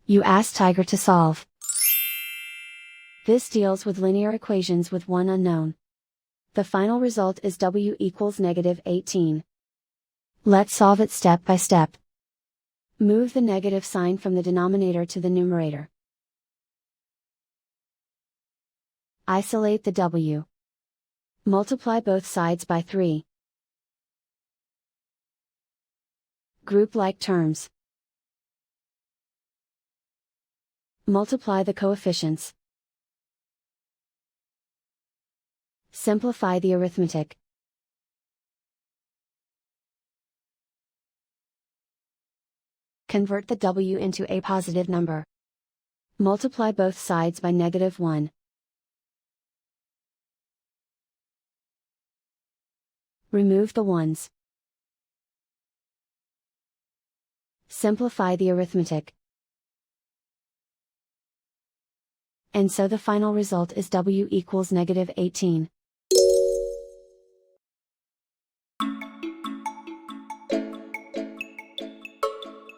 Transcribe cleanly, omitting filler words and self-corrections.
You ask Tiger to solve. This deals with linear equations with one unknown. The final result is w equals -18. Let's solve it step by step. Move the negative sign from the denominator to the numerator. Isolate the w. Multiply both sides by 3. Group like terms. Multiply the coefficients. Simplify the arithmetic. Convert the w into a positive number. Multiply both sides by -1. Remove the ones. Simplify the arithmetic. And so the final result is w equals -18.